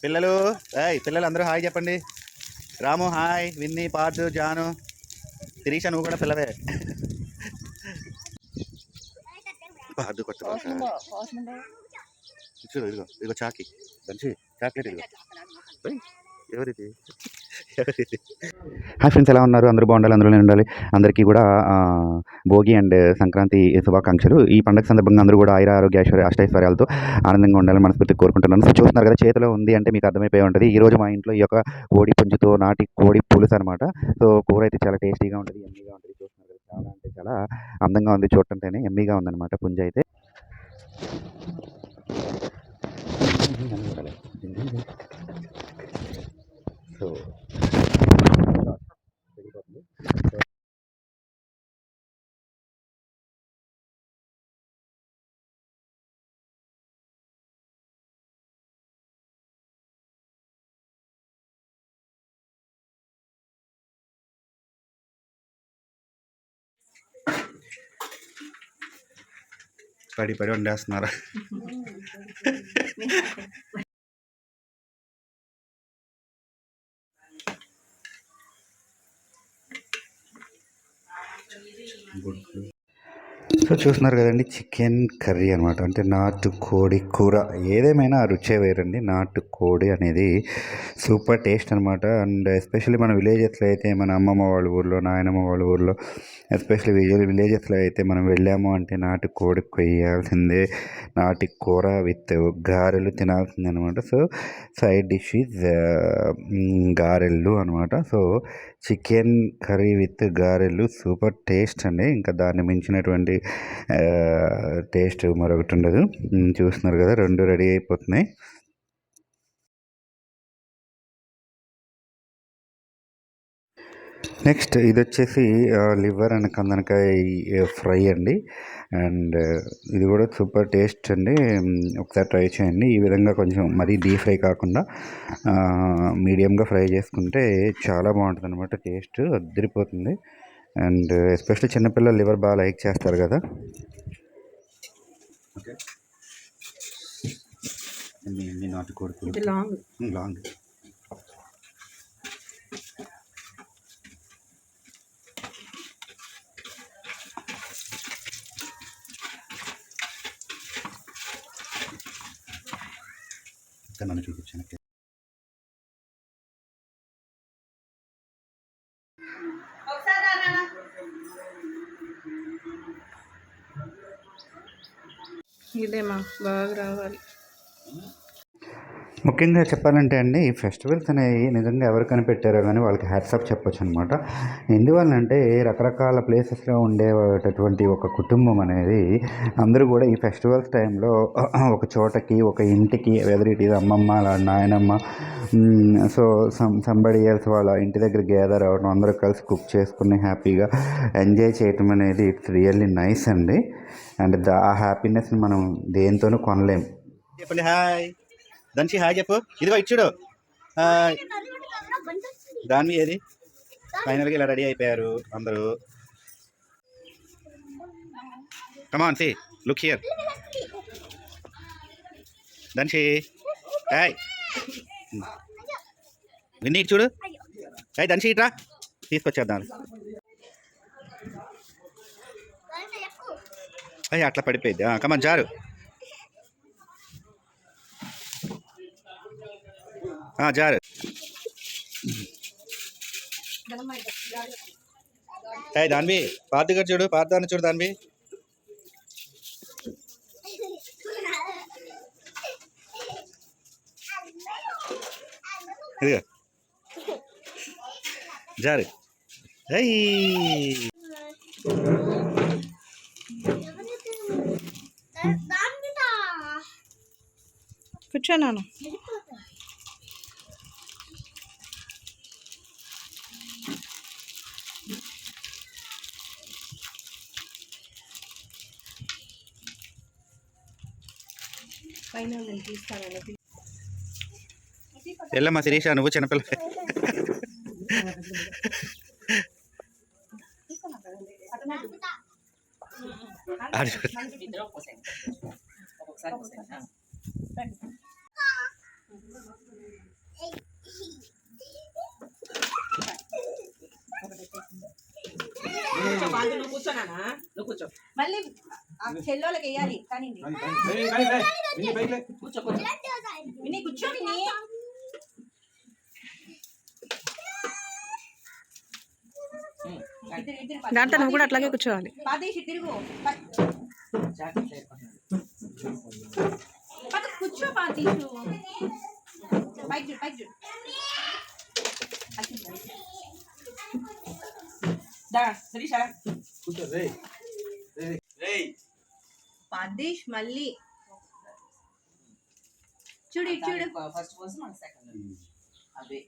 పిల్లలు పిల్లలు అందరూ హాయ్ చెప్పండి. రాము హాయ్, విన్నీ, పార్దు, జాను, శిరీష నువ్వు కూడా పిల్లవే. పార్దు కొత్త చూడు, ఇదిగో ఇదిగో చాకీ మంచి చాక్లెట్, ఇదిగో ఎవరిది. హాయ్ ఫ్రెండ్స్, ఎలా ఉన్నారు? అందరూ బాగుండాలి, అందులోనే ఉండాలి. అందరికీ కూడా భోగి అండ్ సంక్రాంతి శుభాకాంక్షలు. ఈ పండుగ సందర్భంగా అందరూ కూడా ఆయుర ఆరోగ్య అష్టైశ్వర్యాలతో ఆనందంగా ఉండాలని మనస్ఫూర్తిగా కోరుకుంటున్నాను. సో చూస్తున్నారు కదా, చేతిలో ఉంది అంటే మీకు అర్థమైపోయి ఉంటుంది. ఈరోజు మా ఇంట్లో ఈ యొక్క కోడి పుంజుతో నాటి కోడి పులుసు అనమాట. సో కూర అయితే చాలా టేస్టీగా ఉంటుంది, ఎమ్మీగా ఉంటుంది. చూస్తున్నారు కదా, చాలా అంటే చాలా అందంగా ఉంది, చూడటంతోనే ఎమ్మీగా ఉందన్నమాట పుంజు అయితే. సో పడి పడి వండేస్తున్నారా? సో చూస్తున్నారు కదండి, చికెన్ కర్రీ అనమాట. అంటే నాటు కోడి కూర. ఏదేమైనా ఆ రుచే వేరండి. నాటు కోడి అనేది సూపర్ టేస్ట్ అనమాట. అండ్ ఎస్పెషల్లీ మన విలేజెస్లో అయితే, మన అమ్మమ్మ వాళ్ళ ఊర్లో, నాయనమ్మ వాళ్ళ ఊర్లో, ఎస్పెషల్లీ విలేజెస్లో అయితే మనం వెళ్ళాము అంటే నాటు కోడి కొయ్యాల్సిందే, నాటి కూర విత్ గారెలు తినాల్సిందే అనమాట. సో సైడ్ డిష్ ఈజ్ గారెలు అనమాట. సో చికెన్ కర్రీ విత్ గారెలు సూపర్ టేస్ట్ అండి. ఇంకా దాన్ని మించినటువంటి టేస్ట్ మరొకటి ఉండదు. చూస్తున్నారు కదా, రెండు రెడీ అయిపోతున్నాయి. నెక్స్ట్ ఇది వచ్చేసి లివర్ అండ్ కందనకాయ ఫ్రై అండి. అండ్ ఇది కూడా సూపర్ టేస్ట్ అండి. ఒకసారి ట్రై చేయండి. ఈ విధంగా కొంచెం మరీ డీప్ ఫ్రై కాకుండా మీడియంగా ఫ్రై చేసుకుంటే చాలా బాగుంటుంది అనమాట. టేస్ట్ అదిరిపోతుంది. అండ్ ఎస్పెషల్లీ చిన్నపిల్లలు లివర్ బాగా లైక్ చేస్తారు కదా. ఓకే, నాటుకోడి లాంగ్ నన్ను చూపించాను. ఇదేమా బాగా రావాలి. ముఖ్యంగా చెప్పాలంటే అండి, ఈ ఫెస్టివల్స్ అనేవి నిజంగా ఎవరు కనిపెట్టారో కానీ వాళ్ళకి హ్యాట్సాప్ చెప్పొచ్చు అనమాట. ఎందువల్లంటే రకరకాల ప్లేసెస్లో ఉండేటటువంటి ఒక కుటుంబం అనేది అందరూ కూడా ఈ ఫెస్టివల్స్ టైంలో ఒక చోటకి, ఒక ఇంటికి, వెదర్ ఇట్ ఈజ్ అమ్మమ్మ, నాయనమ్మ, సో సంబడి ఎల్స్ వాళ్ళ ఇంటి దగ్గర గ్యాదర్ అవ్వడం, అందరూ కలిసి కుక్ చేసుకుని హ్యాపీగా ఎంజాయ్ చేయటం అనేది ఇట్స్ రియల్లీ నైస్ అండి. అండ్ ఆ హ్యాపీనెస్ని మనం దేంతోనూ కొనలేం. చెప్పండి హాయ్ దంచి, హాయ్ చెప్పు. ఇదిగో ఇచ్చుడు దాని ఏది. ఫైనల్గా ఇలా రెడీ అయిపోయారు అందరూ. Come on see, look here దంచి. హాయ్ విన్నీ చూడు. హాయ్ దంచి ఇట్రా, తీసుకొచ్చేద్దాం. అయ్యి అట్లా పడిపోయింది. కమాన్ జారు. జారు. హాయ్ దాన్వి, పార్దు గారు చూడు, పార్దాన్ని చూడు దాన్వి. ఇదిగో జారు. కూర్చోనాను. వెళ్ళమ్మా శిరీష, నువ్వు చిన్నపిల్ల. కూర్చోనానా నువ్వు కూర్చో మళ్ళీ ఆ చెల్లోలకి వేయాలి కానీ కూర్చో కూర్చో విని కూర్చో విని దాంతో నువ్వు కూడా అట్లాగే కూర్చోవాలి. పాదేసి తిరుగు కూర్చో పాదేశు పైకి చూడు పైకి చూడు దా శిరీష పాదేశ్ మళ్ళీ చూడు ఇటు చూడు ఫస్ట్ పోసి మన సెకండ్ అదే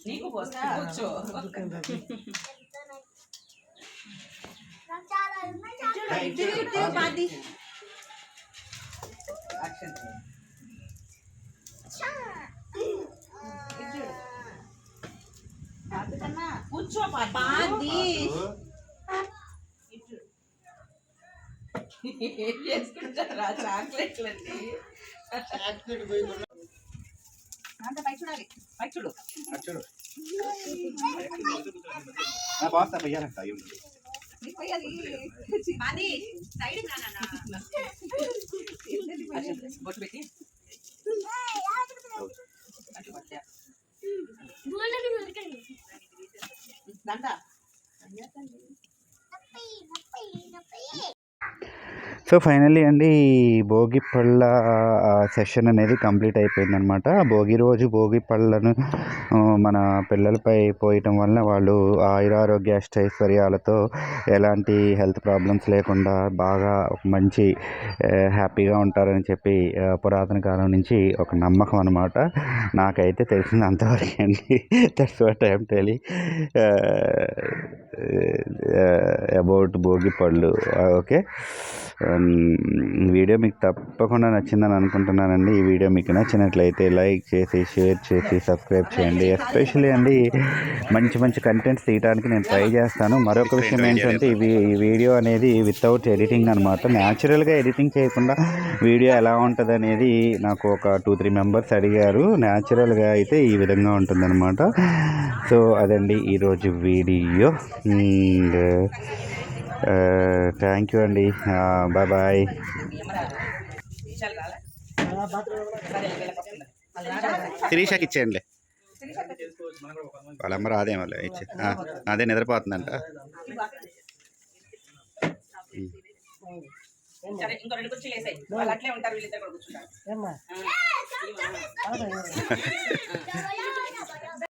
నీకు పోస్తా కూర్చో ఇటు పాదేశ్ యాక్షన్ కూర్చో పాదేశ్ ఏం చేసుకుంటారా చాక్లెట్లండి అంత పై చూడాలి పై చూడు పాదేశ్ సైడ్ నానా బొట్టు పెట్టి అటు పట్ట దండ సో ఫైనల్లీ అండి భోగి పళ్ళ సెషన్ అనేది కంప్లీట్ అయిపోయిందనమాట. భోగి రోజు భోగి పళ్ళను మన పిల్లలపై పోయటం వల్ల వాళ్ళు ఆయురారోగ్య అష్టైశ్వర్యాలతో ఎలాంటి హెల్త్ ప్రాబ్లమ్స్ లేకుండా బాగా మంచి హ్యాపీగా ఉంటారని చెప్పి పురాతన కాలం నుంచి ఒక నమ్మకం అనమాట. నాకైతే తెలిసింది అంతవరకు అండి. That's what I am telling about Bhogi పళ్ళు. ఓకే, వీడియో మీకు తప్పకుండా నచ్చిందని అనుకుంటున్నానండి. ఈ వీడియో మీకు నచ్చినట్లయితే లైక్ చేసి షేర్ చేసి సబ్స్క్రైబ్ చేయండి. ఎస్పెషల్లీ అండి మంచి మంచి కంటెంట్స్ తీయడానికి నేను ట్రై చేస్తాను. మరొక విషయం ఏంటంటే ఈ వీడియో అనేది వితౌట్ ఎడిటింగ్ అనమాట. న్యాచురల్గా ఎడిటింగ్ చేయకుండా వీడియో ఎలా ఉంటుంది అనేది నాకు ఒక 2-3 మెంబర్స్ అడిగారు. న్యాచురల్గా అయితే ఈ విధంగా ఉంటుందన్నమాట. సో అదండి ఈరోజు వీడియో. థ్యాంక్ యూ అండి. Bye bye. శిరీషకి ఇచ్చేయండి. వాళ్ళమ్మ రాదేమో ఇచ్చే. అదే నిద్రపోతుందంట. సరే ఇంకో 2 కుర్చీలు వేసాయి. వాళ్ళు అట్లే ఉంటారు, వీళ్ళిద్దరు కూడా కూర్చుంటారు.